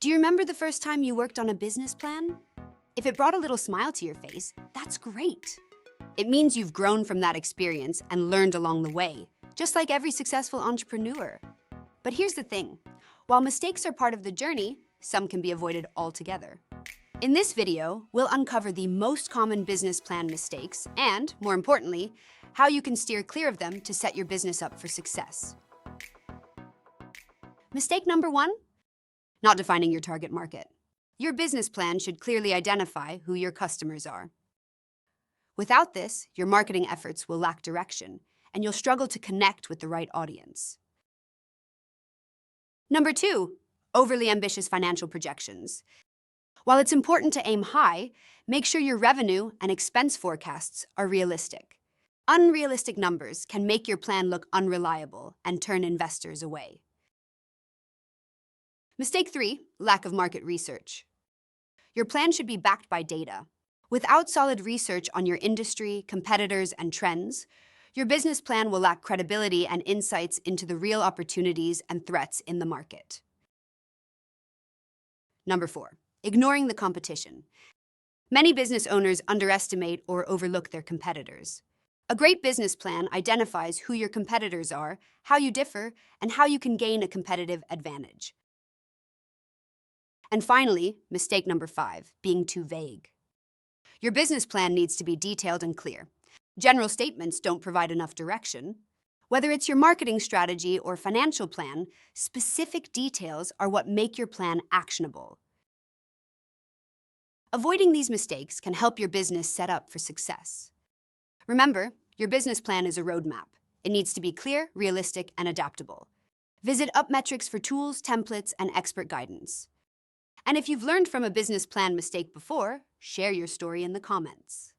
Do you remember the first time you worked on a business plan? If it brought a little smile to your face, that's great. It means you've grown from that experience and learned along the way, just like every successful entrepreneur. But here's the thing. While mistakes are part of the journey, some can be avoided altogether. In this video, we'll uncover the most common business plan mistakes and, more importantly, how you can steer clear of them to set your business up for success. Mistake number 1, not defining your target market. Your business plan should clearly identify who your customers are. Without this, your marketing efforts will lack direction, and you'll struggle to connect with the right audience. Number 2, overly ambitious financial projections. While it's important to aim high, make sure your revenue and expense forecasts are realistic. Unrealistic numbers can make your plan look unreliable and turn investors away. Mistake 3, lack of market research. Your plan should be backed by data. Without solid research on your industry, competitors, and trends, your business plan will lack credibility and insights into the real opportunities and threats in the market. Number 4, ignoring the competition. Many business owners underestimate or overlook their competitors. A great business plan identifies who your competitors are, how you differ, and how you can gain a competitive advantage. And finally, mistake number 5, being too vague. Your business plan needs to be detailed and clear. General statements don't provide enough direction. Whether it's your marketing strategy or financial plan, specific details are what make your plan actionable. Avoiding these mistakes can help your business set up for success. Remember, your business plan is a roadmap. It needs to be clear, realistic, and adaptable. Visit Upmetrics for tools, templates, and expert guidance. And if you've learned from a business plan mistake before, share your story in the comments.